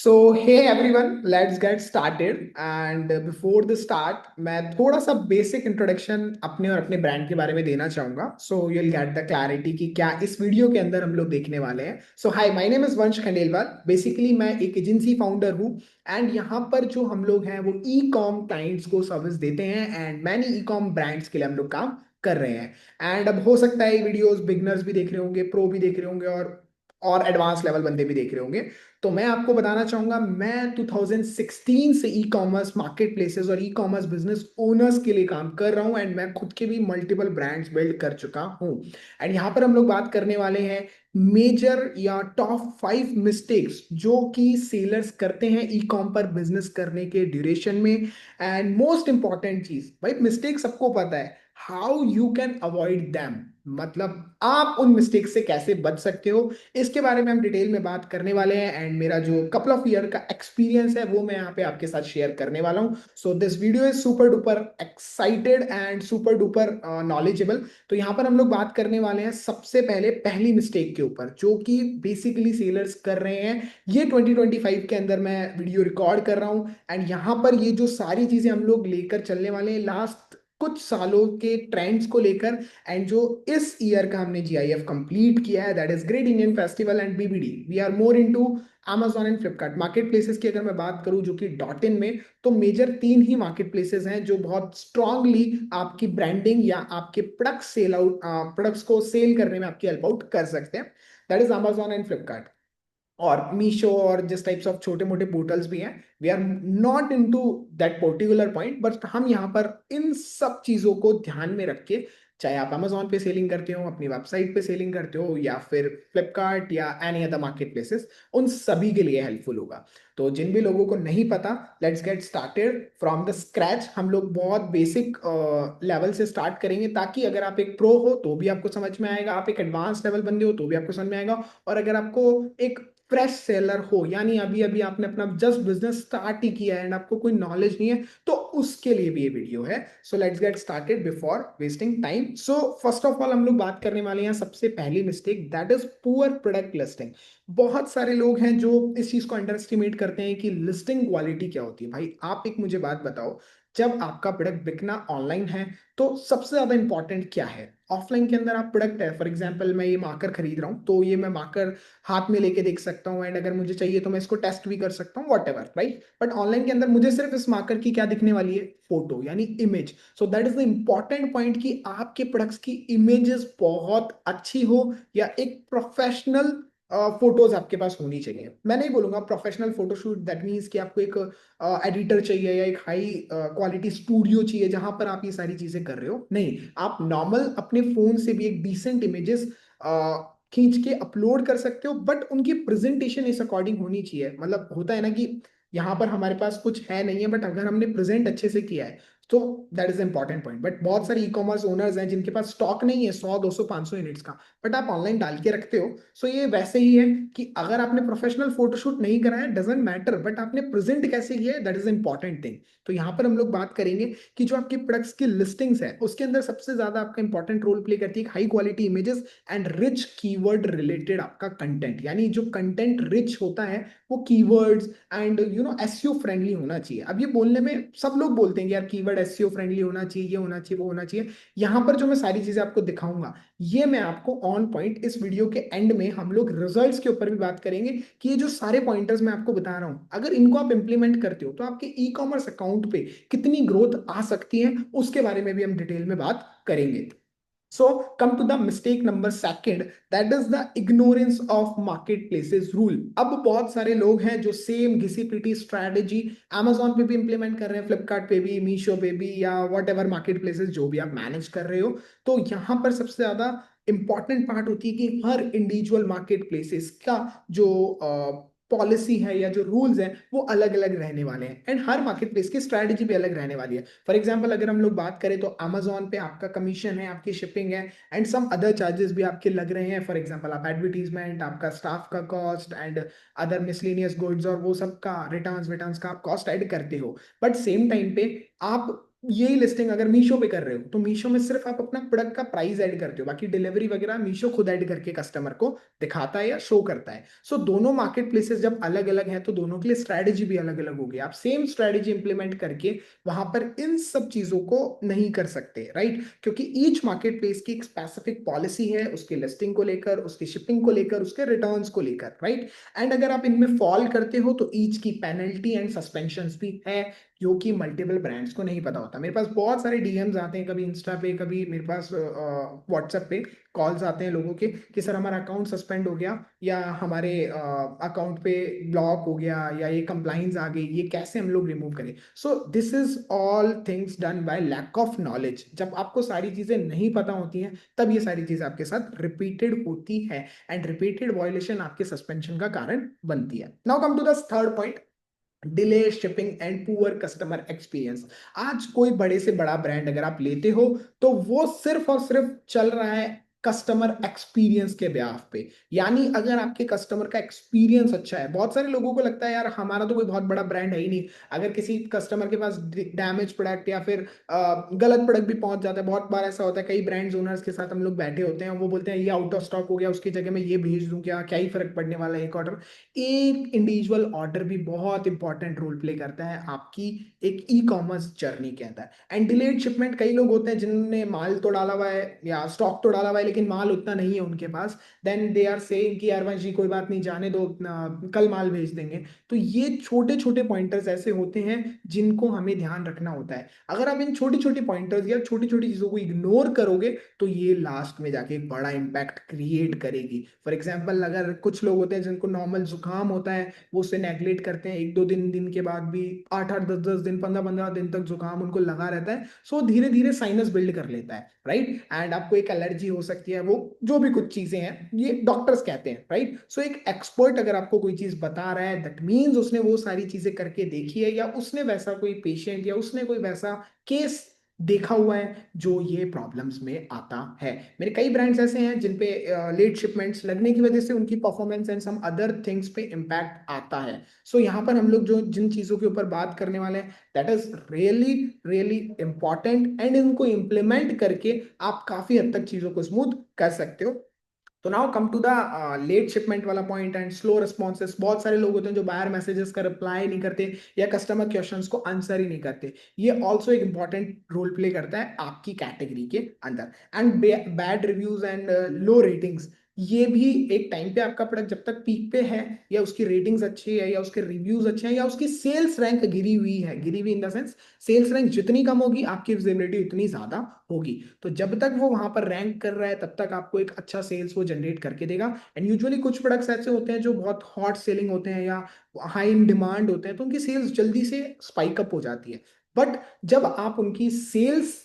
So hey everyone, let's get started. And before the start मैं थोड़ा सा basic introduction अपने और अपने ब्रांड के बारे में देना चाहूंगा, so you will get the clarity कि क्या इस वीडियो के अंदर हम लोग देखने वाले हैं। सो हाय, माय नेम इज वंश खंडेलवाल। बेसिकली मैं एक एजेंसी फाउंडर हूँ एंड यहाँ पर जो हम लोग हैं वो ई कॉम क्लाइंट्स को सर्विस देते हैं and many e com brands के लिए हम लोग काम कर रहे हैं। एंड अब हो सकता है ये वीडियोस बिगनर्स भी देख रहे होंगे, प्रो भी देख रहे होंगे और एडवांस लेवल बंदे भी देख रहे होंगे। तो मैं आपको बताना चाहूंगा, मैं 2016 से ई कॉमर्स मार्केट प्लेसेस और ई कॉमर्स बिजनेस ओनर्स के लिए काम कर रहा हूं एंड मैं खुद के भी मल्टीपल ब्रांड्स बिल्ड कर चुका हूं। एंड यहाँ पर हम लोग बात करने वाले हैं मेजर या टॉप 5 मिस्टेक्स जो कि सेलर्स करते हैं ई कॉम पर बिजनेस करने के ड्यूरेशन में। एंड मोस्ट इंपॉर्टेंट चीज भाई, मिस्टेक सबको पता है, how you can avoid them, मतलब आप उन मिस्टेक से कैसे बच सकते हो, इसके बारे में हम डिटेल में बात करने वाले हैं। एंड मेरा जो कपल ऑफ ईयर का एक्सपीरियंस है वो मैं यहाँ पे आपके साथ शेयर करने वाला हूँ। So this video is super duper excited and super duper knowledgeable. तो यहाँ पर हम लोग बात करने वाले हैं सबसे पहले पहली मिस्टेक के ऊपर जो कि बेसिकली सेलर्स कर रहे हैं। ये 2025 के अंदर मैं वीडियो रिकॉर्ड कर रहा हूँ एंड यहाँ पर ये जो सारी चीजें हम लोग लेकर चलने वाले हैं लास्ट कुछ सालों के ट्रेंड्स को लेकर। एंड जो इस ईयर का हमने जीआईएफ कंप्लीट किया है, that is great Indian festival and BBD, we are more into Amazon and Flipkart marketplaces की अगर मैं बात करूं जो कि डॉट इन में, तो मेजर 3 ही मार्केट प्लेसेस हैं जो बहुत स्ट्रांगली आपकी ब्रांडिंग या आपके प्रोडक्ट सेल आउट प्रोडक्ट्स को सेल करने में आपकी हेल्प आउट कर सकते हैं। That is Amazon and Flipkart और मीशो और जिस टाइप्स ऑफ छोटे मोटे पोर्टल्स भी हैं। We are not into that particular point, but हम यहाँ पर इन सब चीजों को ध्यान में रख के, चाहे आप Amazon पे सेलिंग करते हो, अपनी वेबसाइट पे सेलिंग करते हो या फिर फ्लिपकार्ट या एनी अदर मार्केट प्लेसेस, उन सभी के लिए हेल्पफुल होगा। तो जिन भी लोगों को नहीं पता, let's get started from the scratch. हम लोग बहुत बेसिक लेवल से स्टार्ट करेंगे ताकि अगर आप एक प्रो हो तो भी आपको समझ में आएगा, आप एक एडवांस लेवल बंदे हो तो भी आपको समझ में आएगा, और अगर आपको एक फ्रेश सेलर हो यानी अभी अभी आपने अपना जस्ट बिजनेस स्टार्ट ही किया है एंड आपको कोई नॉलेज नहीं है, तो उसके लिए भी ये वीडियो है। So let's get started before wasting time. So first of all हम लोग बात करने वाले हैं सबसे पहली mistake, that is poor product listing. बहुत सारे लोग हैं जो इस चीज को अंडर एस्टिमेट करते हैं कि लिस्टिंग क्वालिटी क्या होती है। भाई आप एक मुझे बात बताओ, जब आपका प्रोडक्ट बिकना ऑनलाइन है तो सबसे ज्यादा इंपॉर्टेंट क्या है? ऑफलाइन के अंदर आप प्रोडक्ट है, फॉर एग्जांपल मैं ये मार्कर खरीद रहा हूँ तो ये मैं मार्कर हाथ में लेके देख सकता हूँ एंड अगर मुझे चाहिए तो मैं इसको टेस्ट भी कर सकता हूँ, what ever, right. But online के अंदर मुझे सिर्फ इस मार्कर की क्या दिखने वाली है? फोटो यानी image. So that is the important point कि आपके प्रोडक्ट्स की इमेजेस बहुत अच्छी हो या एक प्रोफेशनल फोटोज आपके पास होनी चाहिए। मैं नहीं बोलूंगा प्रोफेशनल फोटोशूट, दैट मीन्स कि आपको एक एडिटर चाहिए या एक हाई क्वालिटी स्टूडियो चाहिए जहां पर आप ये सारी चीजें कर रहे हो, नहीं। आप नॉर्मल अपने फोन से भी एक डिसेंट इमेजेस खींच के अपलोड कर सकते हो, बट उनकी प्रेजेंटेशन इस अकॉर्डिंग होनी चाहिए। मतलब होता है ना कि यहाँ पर हमारे पास कुछ है नहीं है, बट अगर हमने प्रेजेंट अच्छे से किया है तो that is important point. But बहुत सारे ई कॉमर्स ओनर्स हैं जिनके पास स्टॉक नहीं है 100 200 500 यूनिट्स का, बट आप ऑनलाइन डाल के रखते हो। सो ये वैसे ही है कि अगर आपने प्रोफेशनल फोटोशूट नहीं कराया डजेंट मैटर, बट आपने प्रेजेंट कैसे किया है दैट इज इंपॉर्टेंट थिंग। तो यहाँ पर हम लोग बात करेंगे कि जो आपकी प्रोडक्ट्स की लिस्टिंग्स है उसके अंदर सबसे ज्यादा आपका इंपॉर्टेंट रोल प्ले करती है high quality images and rich keyword related आपका कंटेंट। यानी जो कंटेंट रिच होता है वो कीवर्ड्स एंड एसईओ फ्रेंडली होना चाहिए। अब ये बोलने में सब लोग बोलते हैं कि यार कीवर्ड एसईओ फ्रेंडली होना चाहिए, ये होना चाहिए, वो होना चाहिए। यहाँ पर जो मैं सारी चीजें आपको दिखाऊंगा, ये मैं आपको ऑन पॉइंट इस वीडियो के एंड में हम लोग रिजल्ट्स के ऊपर भी बात करेंगे कि ये जो सारे पॉइंटर्स मैं आपको बता रहा हूं, अगर इनको आप इंप्लीमेंट करते हो तो आपके ई कॉमर्स अकाउंट पे कितनी ग्रोथ आ सकती है उसके बारे में भी हम डिटेल में बात करेंगे। So come to the mistake number second, that is the ignorance of marketplaces rule। अब बहुत सारे लोग हैं जो सेम घिसी पिटी स्ट्रैटेजी Amazon पे भी इंप्लीमेंट कर रहे हैं, फ्लिपकार्ट पे भी, मीशो पे भी, या वॉट एवर मार्केट प्लेसेस जो भी आप मैनेज कर रहे हो। तो यहाँ पर सबसे ज्यादा इंपॉर्टेंट पार्ट होती है कि हर इंडिविजुअल मार्केट प्लेसेस का जो पॉलिसी है या जो रूल्स हैं वो अलग अलग रहने वाले हैं एंड हर मार्केट प्लेस की स्ट्रैटेजी भी अलग रहने वाली है। फॉर एग्जाम्पल अगर हम लोग बात करें तो Amazon पे आपका कमीशन है, आपकी शिपिंग है एंड सम अदर चार्जेस भी आपके लग रहे हैं। फॉर एग्जाम्पल आप एडवर्टीजमेंट, आपका स्टाफ का cost and other miscellaneous goods और वो सब का रिटर्न्स विटर्न्स का आप कॉस्ट ऐड करते हो। बट सेम टाइम पे आप यही लिस्टिंग अगर मीशो पे कर रहे हो तो मीशो में सिर्फ आप अपना प्रोडक्ट का प्राइस ऐड करते हो, बाकी डिलीवरी वगैरह मीशो खुद ऐड करके कस्टमर को दिखाता है या शो करता है। सो दोनों मार्केट प्लेसेस जब अलग अलग हैं तो दोनों के लिए स्ट्रैटेजी भी अलग अलग होगी। आप सेम स्ट्रैटेजी इंप्लीमेंट करके वहां पर इन सब चीजों को नहीं कर सकते, राइट? क्योंकि ईच मार्केट प्लेस की एक स्पेसिफिक पॉलिसी है, उसकी लिस्टिंग को लेकर, उसकी शिपिंग को लेकर, उसके रिटर्न्स को लेकर, राइट? एंड अगर आप इनमें फॉल करते हो तो ईच की पेनल्टी एंड सस्पेंशन भी है, जो कि मल्टीपल ब्रांड्स को नहीं पता होता। मेरे पास बहुत सारे डीएम्स आते हैं, कभी इंस्टा पे, कभी मेरे पास व्हाट्सएप पे कॉल्स आते हैं लोगों के कि सर हमारा अकाउंट सस्पेंड हो गया, या हमारे अकाउंट पे ब्लॉक हो गया, या ये कंप्लाइंस आ गई, ये कैसे हम लोग रिमूव करें? So this is all things done by lack of knowledge. जब आपको सारी चीजें नहीं पता होती हैं तब ये सारी चीजें आपके साथ रिपीटेड होती है, एंड रिपीटेड वायलेशन आपके सस्पेंशन का कारण बनती है। Now come to the third point, delay shipping and poor customer experience. आज कोई बड़े से बड़ा ब्रांड अगर आप लेते हो तो वो सिर्फ और सिर्फ चल रहा है कस्टमर एक्सपीरियंस के ब्याह पे। यानी अगर आपके कस्टमर का एक्सपीरियंस अच्छा है, बहुत सारे लोगों को लगता है यार हमारा तो कोई बहुत बड़ा ब्रांड है ही नहीं, अगर किसी कस्टमर के पास डैमेज प्रोडक्ट या फिर गलत प्रोडक्ट भी पहुंच जाता है, बहुत बार ऐसा होता है, कई ब्रांड्स ओनर्स के साथ हम लोग बैठे होते हैं, वो बोलते हैं ये आउट ऑफ स्टॉक हो गया, उसकी जगह मैं ये भेज दूं, क्या क्या ही फर्क पड़ने वाला है एक ऑर्डर। एक इंडिविजुअल ऑर्डर भी बहुत इंपॉर्टेंट रोल प्ले करता है आपकी एक ई कॉमर्स जर्नी के अंदर। एंड डिलेड शिपमेंट, कई लोग होते हैं जिनने माल तो डाला हुआ है या स्टॉक तो डाला हुआ है लेकिन माल उतना नहीं है उनके पास, देन दे आर सेइंग कि यार वंशी कोई बात नहीं, जाने दो, कल माल भेज देंगे। तो ये छोटे छोटे पॉइंटर्स ऐसे होते हैं जिनको हमें ध्यान रखना होता है। अगर आप इन छोटी छोटी पॉइंटर्स या छोटी छोटी चीजों को इग्नोर करोगे तो ये लास्ट में जाके एक बड़ा इंपैक्ट क्रिएट करेगी। फॉर एग्जाम्पल, अगर कुछ लोग होते हैं जिनको नॉर्मल जुकाम होता है, वो उसे नेग्लेक्ट करते हैं, एक दो दिन के बाद भी 8 8 10 10 दिन, 15 15 दिन तक जुकाम उनको लगा रहता है, सो धीरे धीरे साइनस बिल्ड कर लेता है, राइट? एंड आपको एक एलर्जी हो सकती है, वो जो भी कुछ चीजें हैं ये डॉक्टर्स कहते हैं, राइट? सो एक एक्सपर्ट अगर आपको कोई चीज बता रहा है, दैट मीन्स उसने वो सारी चीजें करके देखी है, या उसने वैसा कोई पेशेंट या उसने कोई वैसा केस देखा हुआ है जो ये प्रॉब्लम्स में आता है। मेरे कई ब्रांड्स ऐसे हैं जिन पे लेट शिपमेंट्स लगने की वजह से उनकी performance and some other things पे इम्पैक्ट आता है। सो यहाँ पर हम लोग जो जिन चीजों के ऊपर बात करने वाले हैं, that is really really important, and इनको इम्प्लीमेंट करके आप काफी हद तक चीजों को स्मूथ कर सकते हो। तो now come to the late shipment वाला पॉइंट एंड स्लो रिस्पॉन्सेस। बहुत सारे लोग होते हैं जो बायर मैसेजेस का रिप्लाई नहीं करते या कस्टमर क्वेश्चंस को आंसर ही नहीं करते। ये ऑल्सो एक इंपॉर्टेंट रोल प्ले करता है आपकी कैटेगरी के अंदर। And bad reviews and low ratings, ये भी एक टाइम पे आपका प्रोडक्ट जब तक पीक पे है, या उसकी रेटिंग्स अच्छी है, या उसके रिव्यूज अच्छे हैं, या उसकी सेल्स रैंक गिरी हुई है, गिरी हुई in the sense sales rank जितनी कम होगी आपकी विजिबिलिटी उतनी ज्यादा होगी। तो जब तक वो वहां पर रैंक कर रहा है तब तक आपको एक अच्छा सेल्स वो जनरेट करके देगा। एंड यूजुअली कुछ प्रोडक्ट्स ऐसे होते हैं जो बहुत हॉट सेलिंग होते हैं या हाई इन डिमांड होते हैं, तो उनकी सेल्स जल्दी से स्पाइक अप हो जाती है। बट जब आप उनकी सेल्स,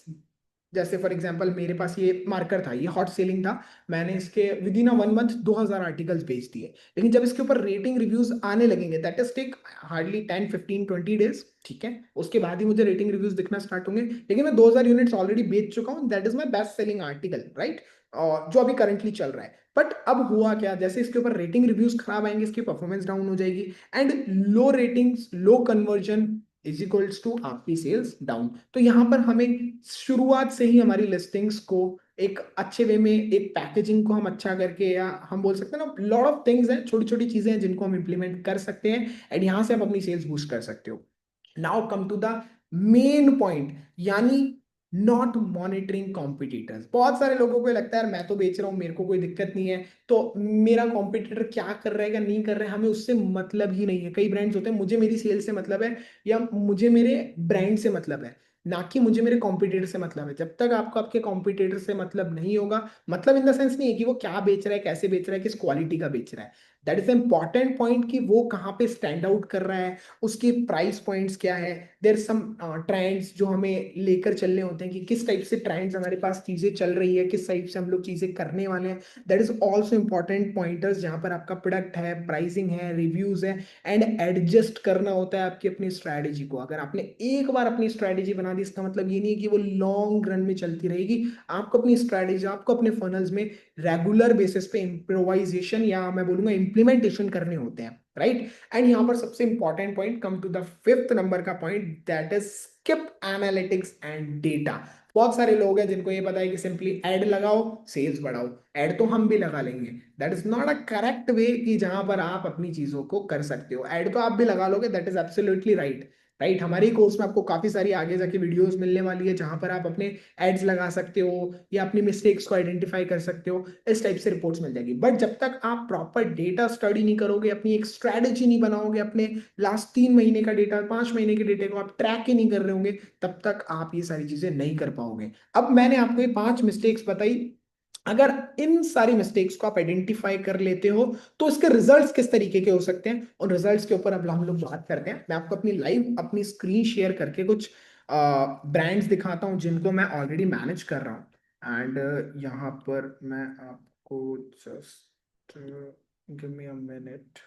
जैसे फॉर एग्जांपल मेरे पास ये मार्कर था, ये हॉट सेलिंग था, मैंने इसके with in a 1 month 2000 articles बेच दिए, लेकिन जब इसके ऊपर रेटिंग रिव्यूज आने लगेंगे, that is take hardly 10 15 20 days, ठीक है, उसके बाद ही मुझे रेटिंग रिव्यूज दिखना स्टार्ट होंगे, लेकिन मैं 2000 यूनिट्स ऑलरेडी बेच चुका हूँ, that is my best selling article, right? और जो अभी करंटली चल रहा है। बट अब हुआ क्या, जैसे इसके ऊपर रेटिंग रिव्यूज खराब आएंगे, इसकी परफॉर्मेंस डाउन हो जाएगी, and low ratings low conversion is equals to आपकी सेल्स डाउन। तो यहां पर हमें शुरुआत से ही हमारी लिस्टिंग्स को एक अच्छे वे में, एक पैकेजिंग को हम अच्छा करके, या हम बोल सकते हैं ना, लॉट ऑफ थिंग्स हैं, छोटी छोटी चीजें हैं जिनको हम इंप्लीमेंट कर सकते हैं, एंड यहां से आप अपनी सेल्स बूस्ट कर सकते हो। Now come to the main point, यानी नॉट मॉनिटरिंग कॉम्पिटिटर्स। बहुत सारे लोगों को लगता है यार मैं तो बेच रहा हूँ, मेरे को कोई दिक्कत नहीं है, तो मेरा कॉम्पिटिटर क्या कर रहा है क्या नहीं कर रहा है हमें उससे मतलब ही नहीं है। कई ब्रांड्स होते हैं, मुझे मेरी सेल से मतलब है, या मुझे मेरे ब्रांड से मतलब है, ना कि मुझे मेरे कॉम्पिटिटर से मतलब है। जब तक आपको आपके कॉम्पिटिटर से मतलब नहीं होगा, मतलब इन द सेंस नहीं है कि वो क्या बेच रहा है, कैसे बेच रहा है, किस क्वालिटी का बेच रहा है, दैट इज इंपॉर्टेंट पॉइंट, कि वो कहाँ पे स्टैंड आउट कर रहा है, उसके प्राइस पॉइंट्स क्या है, देर सम ट्रेंड्स जो हमें लेकर चलने होते हैं, कि किस टाइप से ट्रेंड्स हमारे पास चीजें चल रही है, किस टाइप से हम लोग चीजें करने वाले हैं। That is also important pointers, जहां पर आपका प्रोडक्ट है, प्राइसिंग है, रिव्यूज है, एंड एडजस्ट करना होता है आपकी अपनी स्ट्रैटेजी को। अगर आपने एक बार अपनी स्ट्रैटेजी बना दी, इसका मतलब ये नहीं है कि वो लॉन्ग रन में चलती रहेगी। आपको अपनी स्ट्रैटेजी, आपको अपने फनल्स में रेगुलर बेसिस पे इम्प्रोवाइजेशन, या मैं बोलूंगा इम्प्लीमेंटेशन करने होते हैं, राइट। एंड यहाँ पर सबसे important point, come to the fifth number का point, that is skip analytics and data. बहुत सारे लोग हैं जिनको ये पता है कि सिंपली एड लगाओ, सेल्स बढ़ाओ। एड तो हम भी लगा लेंगे, that is not a correct way कि जहां पर आप अपनी चीजों को कर सकते हो। एड तो आप भी लगा लोगे, that is absolutely right, right. हमारी कोर्स में आपको काफी सारी आगे जाके वीडियोस मिलने वाली है जहां पर आप अपने एड्स लगा सकते हो या अपनी मिस्टेक्स को आइडेंटिफाई कर सकते हो, इस टाइप से रिपोर्ट्स मिल जाएगी। बट जब तक आप प्रॉपर डेटा स्टडी नहीं करोगे, अपनी एक स्ट्रेटेजी नहीं बनाओगे, अपने लास्ट 3 महीने का डेटा, 5 महीने के डेटे को आप ट्रैक ही नहीं कर रहे होंगे, तब तक आप ये सारी चीजें नहीं कर पाओगे। अब मैंने आपको ये 5 मिस्टेक्स बताई, अगर इन सारी मिस्टेक्स को आप आइडेंटिफाई कर लेते हो तो इसके रिजल्ट्स किस तरीके के हो सकते हैं, और रिजल्ट्स के ऊपर अब हम लोग बात करते हैं। मैं आपको अपनी लाइव अपनी स्क्रीन शेयर करके कुछ ब्रांड्स दिखाता हूं जिनको मैं ऑलरेडी मैनेज कर रहा हूं। एंड यहाँ पर मैं आपको just give me a minute.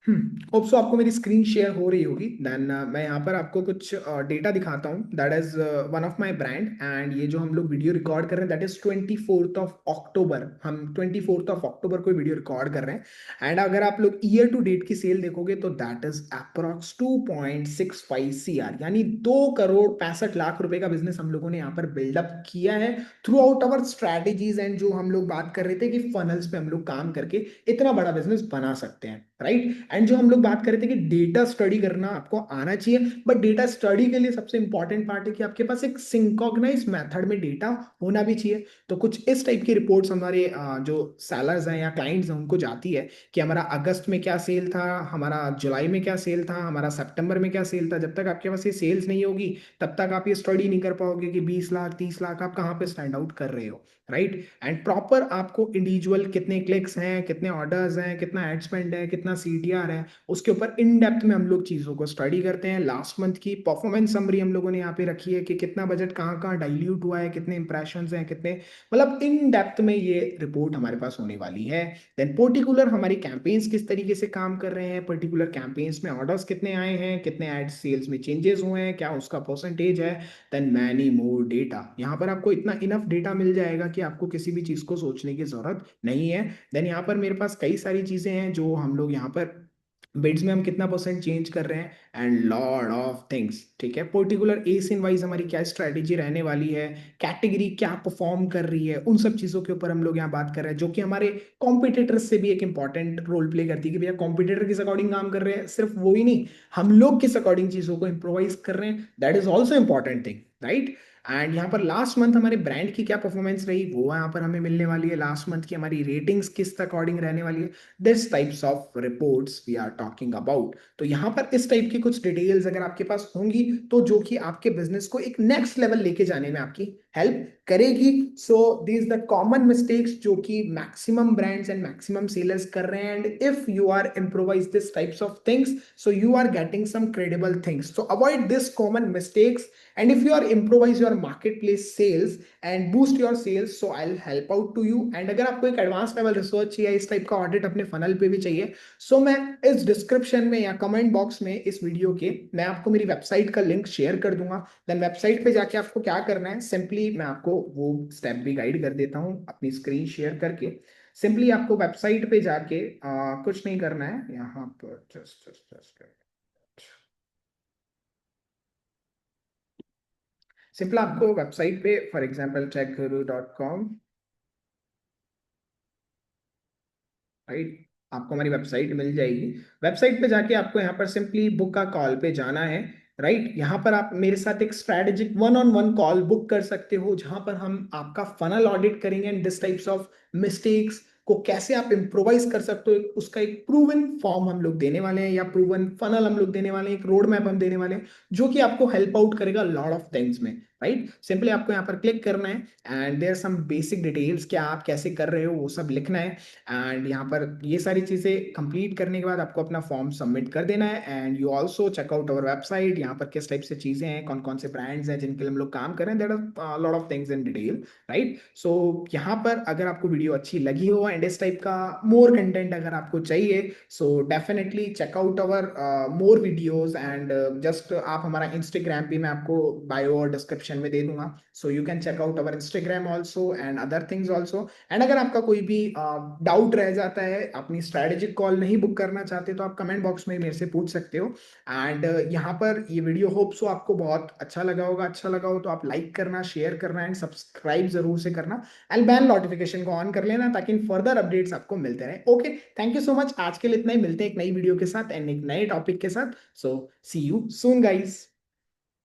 Hope so आपको मेरी स्क्रीन शेयर हो रही होगी। देन मैं यहाँ पर आपको कुछ डेटा दिखाता हूँ, that is one of my brand. And ये जो हम लोग वीडियो रिकॉर्ड कर रहे हैं, दैट इज 24 ऑफ अक्टूबर, हम 24 ऑफ अक्टूबर को वीडियो रिकॉर्ड कर रहे हैं। एंड अगर आप लोग ईयर टू डेट की सेल देखोगे तो दैट इज अप्रॉक्स 2.65 CR, यानी 2 करोड़ 65 लाख रुपए का बिजनेस हम लोगों ने यहाँ पर बिल्डअप किया है through out our strategies. And जो हम लोग बात कर रहे थे कि फनल्स पे हम लोग काम करके इतना बड़ा बिजनेस बना सकते हैं, राइट। एंड जो हम लोग बात कर रहे थे कि डेटा स्टडी करना आपको आना चाहिए, बट डेटा स्टडी के लिए सबसे इंपॉर्टेंट पार्ट है कि आपके पास एक सिंक्रोनाइज मेथड में डेटा होना भी चाहिए। तो कुछ इस टाइप की रिपोर्ट्स हमारे जो सेलर्स हैं या क्लाइंट्स हैं उनको जाती है कि हमारा अगस्त में क्या सेल था, हमारा जुलाई में क्या सेल था, हमारा सितंबर में क्या सेल था। जब तक आपके पास ये सेल्स नहीं होगी तब तक आप ये स्टडी नहीं कर पाओगे कि 20 लाख 30 लाख आप कहाँ पे स्टैंड आउट कर रहे हो, राइट। एंड प्रॉपर आपको इंडिविजुअल कितने क्लिक्स हैं, कितने ऑर्डर्स हैं, कितना एड स्पेंड है, कितना CTR है, उसके ऊपर इन डेप्थ में हम लोग चीजों को स्टडी करते हैं। लास्ट मंथ की परफॉर्मेंस समरी हम लोगों ने यहाँ पे रखी है कि कितना बजट कहाँ कहाँ डाइल्यूट हुआ है, कितने इंप्रेशंस हैं, कितने, मतलब इन डेप्थ में ये रिपोर्ट हमारे पास होने वाली है। देन पर्टिकुलर हमारी कैंपेन्स किस तरीके से काम कर रहे हैं, पर्टिकुलर कैंपेन्स में ऑर्डर्स कितने आए हैं, कितने एड सेल्स में चेंजेस हुए हैं, क्या उसका परसेंटेज है, देन मैनी मोर डेटा। यहाँ पर आपको इतना इनफ डेटा मिल जाएगा कि आपको किसी भी चीज को सोचने की जरूरत नहीं है। देन यहाँ पर मेरे पास कई सारी चीजें हैं जो हम लोग यहाँ पर बिड्स में हम कितना परसेंट चेंज कर रहे हैं एंड लॉर्ड ऑफ थिंग्स, ठीक है। पर्टिकुलर एसियन वाइज हमारी क्या स्ट्रेटेजी रहने वाली है, कैटेगरी क्या परफॉर्म कर रही है, उन सब चीजों के ऊपर हम लोग यहाँ बात कर रहे हैं, जो कि हमारे कॉम्पिटिटर्स से भी एक इंपॉर्टेंट रोल प्ले करती है कि भैया कॉम्पिटिटर किस अकॉर्डिंग काम कर रहे हैं, सिर्फ वो ही नहीं, हम लोग किस अकॉर्डिंग चीजों को इम्प्रोवाइज कर रहे हैं, that is also important thing, right. And यहाँ पर लास्ट मंथ हमारे ब्रांड की क्या परफॉर्मेंस रही वो यहाँ पर हमें मिलने वाली है, लास्ट मंथ की हमारी रेटिंग्स किस अकॉर्डिंग रहने वाली है, this types of reports we are talking about. तो यहाँ पर इस टाइप की कुछ डिटेल्स अगर आपके पास होंगी तो जो कि आपके बिजनेस को एक नेक्स्ट लेवल लेके जाने में आपकी हेल्प करेगी। So these the common mistakes जो कि maximum brands and maximum sellers कर रहे हैं। And if you are improvise this types of things, so you are getting some credible things, so avoid this common mistakes. And if you are improvise your marketplace sales and boost your sales, so I'll help out to you. And अगर आपको एक advance level research या इस type का audit अपने funnel पे भी चाहिए, सो मैं इस डिस्क्रिप्शन में या कमेंट बॉक्स में इस वीडियो के मैं आपको मेरी वेबसाइट का लिंक शेयर कर दूंगा। देन वेबसाइट पे जाके आपको क्या करना है, सिंपली मैं आपको वो स्टेप भी गाइड कर देता हूँ अपनी स्क्रीन शेयर करके। सिंपली आपको वेबसाइट पे जाके कुछ नहीं करना है, यहाँ पर जस्ट सिंपल आपको वेबसाइट पे फॉर एग्जांपल techguru.com, राइट, आपको हमारी वेबसाइट मिल जाएगी। वेबसाइट पे जाके आपको यहाँ पर सिंपली बुक का कॉल पे जाना है, राइट। यहाँ पर आप मेरे साथ एक strategic one on one call book कर सकते हो जहां पर हम आपका फनल ऑडिट करेंगे and this types of mistakes को कैसे आप इम्प्रोवाइज कर सकते हो, उसका एक प्रूवन फॉर्म हम लोग देने वाले हैं या प्रूवन फनल हम लोग देने वाले हैं, एक रोड मैप हम देने वाले हैं जो कि आपको हेल्प आउट करेगा लॉट ऑफ थिंग्स में, राइट। सिंपली आपको यहाँ पर क्लिक करना है and there some basic details, क्या आप कैसे कर रहे हो वो सब लिखना है। एंड यहाँ पर ये सारी चीजें कंप्लीट करने के बाद आपको अपना फॉर्म सबमिट कर देना है। And you also check out our website, यहाँ पर किस टाइप से चीजें हैं, कौन कौन से ब्रांड्स हैं जिनके लिए हम लोग काम कर रहे हैं, that are lot of things in detail, right. So यहाँ पर अगर आपको वीडियो अच्छी लगी हो एंड इस टाइप का मोर कंटेंट अगर आपको चाहिए, so definitely check out our more videos. And just आप हमारा इंस्टाग्राम भी मैं आपको बायो और डिस्क्रिप्शन डिस्क्रिप्शन में दे दूंगा, so you can check out our Instagram also and other things also. And अगर आपका कोई भी डाउट रह जाता है, अपनी स्ट्रेटेजिक कॉल नहीं बुक करना चाहते, तो आप कमेंट बॉक्स में मेरे से पूछ सकते हो। एंड यहाँ पर ये वीडियो होप सो आपको बहुत अच्छा लगा होगा। अच्छा लगा हो तो आप लाइक करना, शेयर करना एंड सब्सक्राइब जरूर से करना एंड बेल नोटिफिकेशन को ऑन कर लेना, ताकि फर्दर अपडेट्स आपको मिलते रहे। Okay, thank you so much. आज के लिए इतना ही, मिलते हैं एक नई वीडियो के साथ एंड एक नए टॉपिक के साथ। सो सी यू सून गाइस।